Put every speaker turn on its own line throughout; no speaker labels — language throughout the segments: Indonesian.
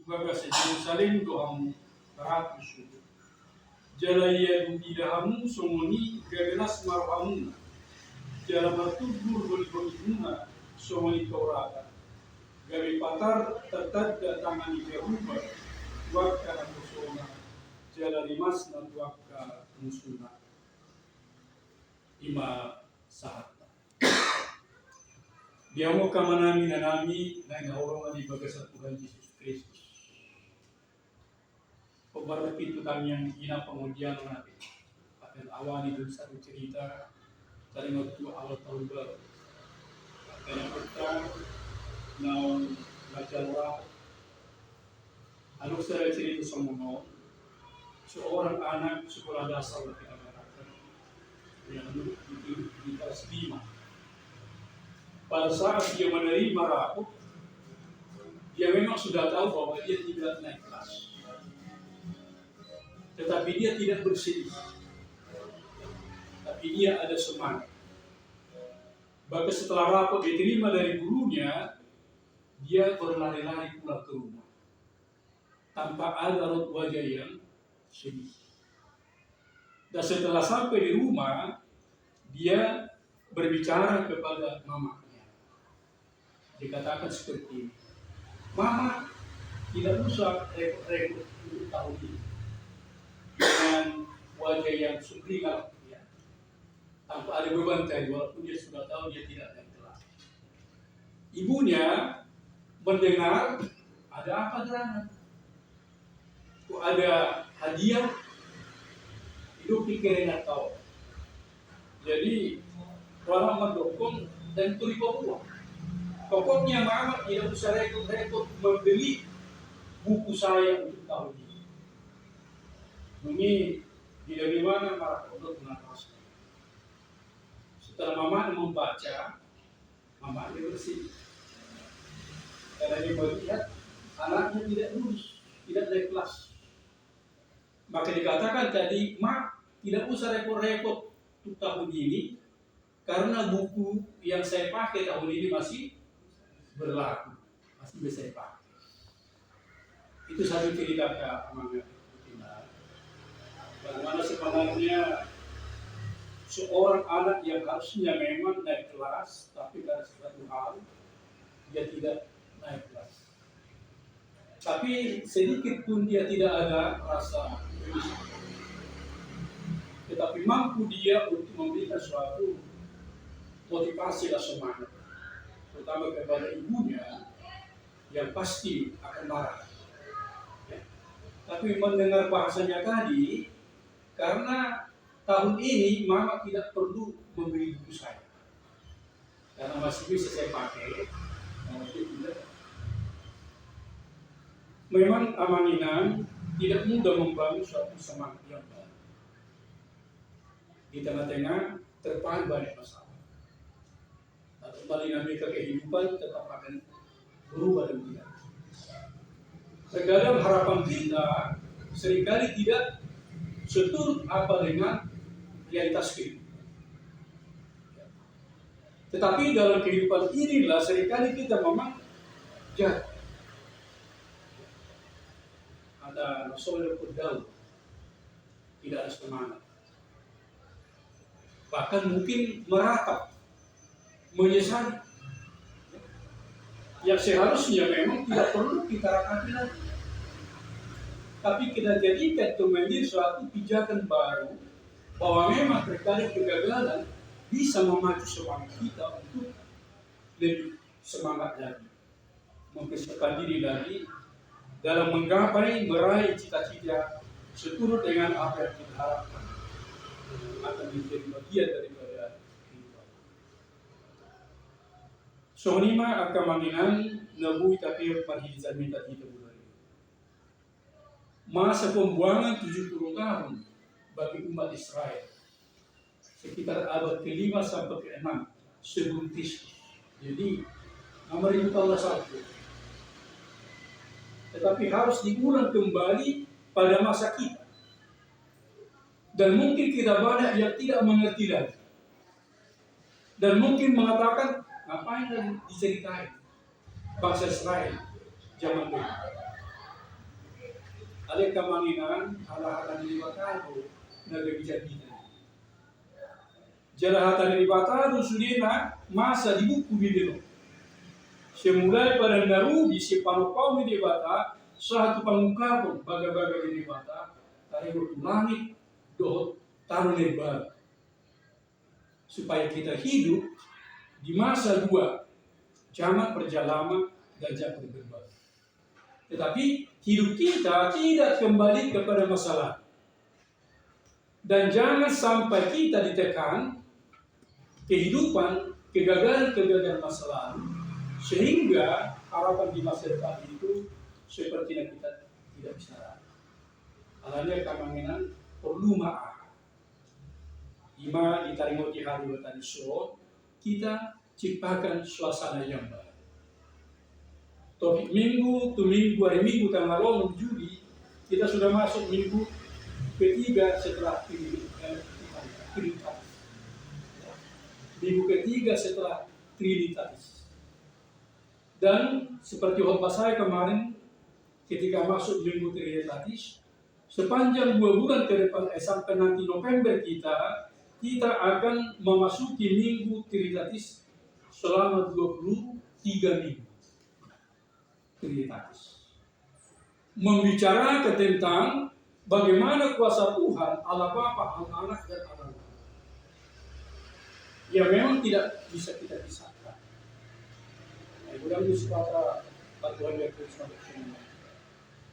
Ibaga sa Jerusalem doang ratus. Jala iya idahamu somoni gaganas marhamu. Jala matubur bol-boluna somoni Taurata. Gabi patar tetap tangan di Jeruba. Wakka musona. Jala limas na wakka musuna. Ima sahat. Dia mau kamanami nanami na inaurungan ibaga sa Tuhan Yesus Kristus. Pembaru itu kami yang ina pengujian nabi. Akan awali dulu satu cerita dari waktu awal tahun baru. Karena kita mau baca Alkitab. Lalu saya cerita sama seorang anak sekolah dasar kita katakan yang itu di kelas 5. Pada saat dia menerima rapot, dia memang sudah tahu bahwa dia tidak naik kelas. Tetapi dia tidak bersedih. Tapi dia ada semangat. Bahkan setelah rapot diterima dari gurunya, dia berlari-lari pulang ke rumah. Tanpa ada raut wajah yang sedih. Dan setelah sampai di rumah, dia berbicara kepada mamanya. Dikatakan seperti ini. Mama, tidak usah repot-repot untuk tahun ini. Dengan wajah yang sumringah, ya. Tanpa ada beban tadi, walaupun dia sudah tahu dia tidak naik kelas. Ibunya mendengar ada apa gerangan? Kok ada hadiah? Itu pikirannya tahu. Jadi orang mendukung dan tuli uang. Pokoknya mama tidak usah repot-repot membeli buku saya untuk tahun ini. Ini dari mana para pondok mengatakan. Setelah mama membaca, mama dia bersih. Karena dia melihat anaknya tidak lulus, tidak naik kelas. Maka dikatakan tadi, mak tidak usah repot-repot untuk tahun ini, karena buku yang saya pakai tahun ini masih berlaku, masih bisa saya pakai. Itu satu cerita keamanan. Bagaimana sebenarnya seorang anak yang harusnya memang naik kelas, tapi karena suatu hal dia tidak naik kelas. Tapi sedikit pun dia tidak ada rasa risiko. Tetapi mampu dia untuk memberikan suatu motivasi dan semangat, terutama kepada ibunya yang pasti akan marah. Ya. Tapi mendengar bahasanya tadi, karena tahun ini mama tidak perlu membeli buku saya, karena masih bisa saya pakai. Memang Amaninan tidak mudah membangun suatu semangat yang baru. Di tengah-tengah terpahan banyak masalah. Kembali dinamika kehidupan tetap akan berubah demikian. Terkadang harapan kita seringkali tidak seturut apa dengan realitas kehidupan. Tetapi dalam kehidupan inilah seringkali kita memang jatuh. Ada nasoleh pedal, tidak ada semangat. Bahkan mungkin meratap, menyesali. Yang seharusnya memang tidak perlu kita ratapi lagi. Tapi kita jadikan itu menjadi suatu pijakan baru, bahwa memang terkadang kegagalan bisa memacu semangat kita untuk lebih semangat lagi, mempersiapkan diri lagi dalam menggapai meraih cita-cita seturut dengan apa yang kita harapkan akan menjadi bagian daripada kehidupan. Sonima akan mengenal nabu tapi perhizan minta kita mulai. Masa pembuangan 70 tahun bagi umat Israel, sekitar abad ke-5 sampai ke-6 sebelum Kristus. Jadi nomor itu Allah satu. Tetapi harus diulang kembali pada masa kita. Dan mungkin kita banyak yang tidak mengerti lagi. Dan mungkin mengatakan, ngapain lagi diceritain bangsa Israel zaman dulu. ada kemanginan hal-hal di batado nagabijabina. Jarahatan di batado sudina masa di buku video. Semulai pada narubi si panopau di bata satu pangungkapon baga-baga di bata tari langit doh taruh lebar supaya kita hidup di masa dua jangan berjalama gajah berdebar. Tetapi hidup kita tidak kembali kepada masalah. Dan jangan sampai kita ditekan kehidupan, kegagalan-kegagalan masa lalu, sehingga harapan di masa depan itu seperti yang kita tidak bisa raih. Alanya kemanginan perlu maaf. Ima ditarimoti hari tadi so, kita ciptakan suasana yang baik. Topik minggu tu minggu hari minggu tanggal 6 Juli kita sudah masuk minggu ketiga setelah Trinitatis. Minggu ketiga setelah Trinitatis. Dan seperti khotbah saya kemarin ketika masuk minggu Trinitatis, sepanjang 2 bulan ke depan sampai nanti November kita akan memasuki minggu Trinitatis selama 23 minggu. Trinitatis. Membicarakan tentang bagaimana kuasa Tuhan, Allah Bapa, Allah Anak, dan Allah Roh. Ya memang tidak bisa kita pisahkan. Mudah-mudahan sepatah bantuan dari Tuhan.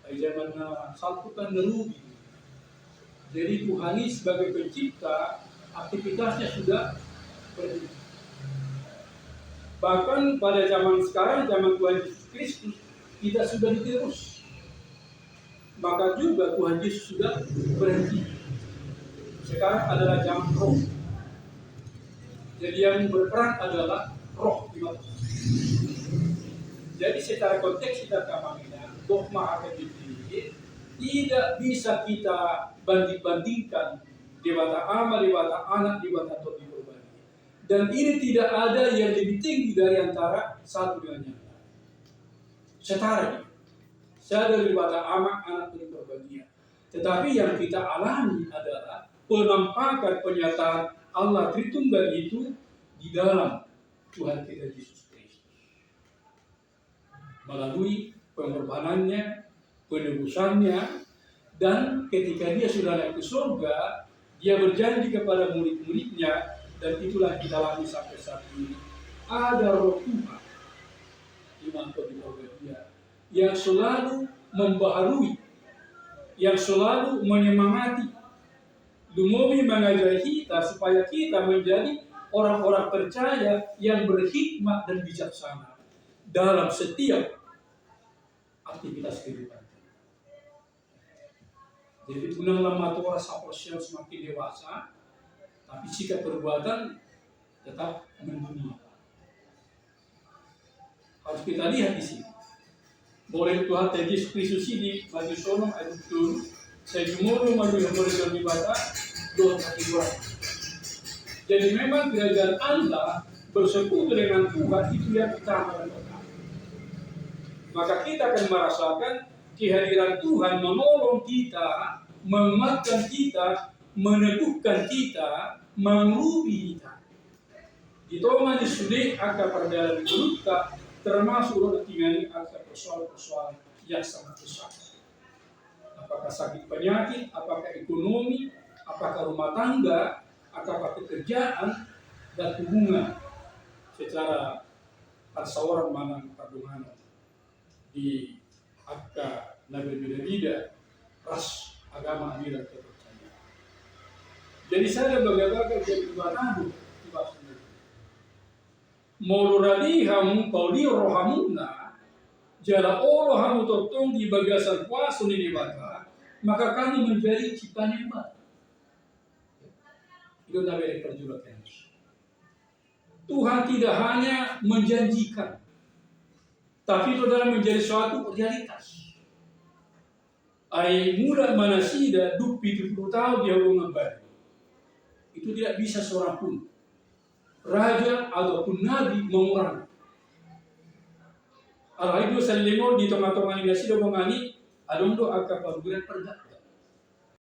Dari zaman salputan nerubi. Jadi Tuhan ini sebagai pencipta, aktivitasnya sudah berhenti. Bahkan pada zaman sekarang, zaman Tuhan Yesus Kristus, kita sudah diterus. Maka juga Tuhan Yesus sudah berhenti. Sekarang adalah zaman roh. Jadi yang berperan adalah roh di mata. Jadi secara konteks kita kemana dogma akademik ini tidak bisa kita banding-bandingkan di mata ama, di mata anak, di mata Tuhan di berbagi. Dan ini tidak ada yang lebih tinggi dari antara satu dengan yang lain. Setara saya dari mata ama, anak dari berbahagia. Tetapi yang kita alami adalah penampakan penyataan Allah Tritunggal itu di dalam Tuhan kita Yesus Kristus. Melalui pengorbanannya, penebusannya, dan ketika dia sudah naik ke surga, dia berjanji kepada murid-muridnya, dan itulah kita alami sampai saat ini. Ada roh Tuhan di mangkuk di surga dia, yang selalu membaharui, yang selalu menyemangati, demi mengajari kita supaya kita menjadi orang-orang percaya yang berhikmat dan bijaksana dalam setiap aktivitas kehidupan. Jadi punanglah matua saposnya semakin dewasa, tapi sikap perbuatan tetap mendunia. Harus kita lihat di sini. Boleh Tuhan Yesus Kristus ini bagi sonom ayat itu saya jumuru malu yang boleh beribadah doa ketiduran. Jadi memang kerajaan Allah bersekutu dengan Tuhan itu yang utama dan pertama. Maka kita akan merasakan kehadiran Tuhan menolong kita, menguatkan kita, meneguhkan kita, mengurubi kita. Di Toma di Sudi akan perjalanan berluka termasuk orang tinggali akan persoalan-persoalan yang sangat besar. Apakah sakit penyakit, apakah ekonomi, apakah rumah tangga, apakah pekerjaan dan hubungan secara perseorangan manang perdomaan di akta nabi beda-beda ras agama dan kepercayaan. Jadi saya bagaimana jadi batadu di bahasa Moluradi hamu pauli rohamuna jala olo hamu totong di bagasan kuasa di bata maka kami menjadi ciptaan yang baru. Itu dari perjuangan. Tuhan tidak hanya menjanjikan, tapi itu adalah menjadi suatu realitas. Ai muda manasida dupi 70 tahun dia mengembali. Itu tidak bisa seorang pun raja ataupun nabi mengurangi. Alaihi wasallam di tengah-tengah ini sudah mengani Adong doa kapag perda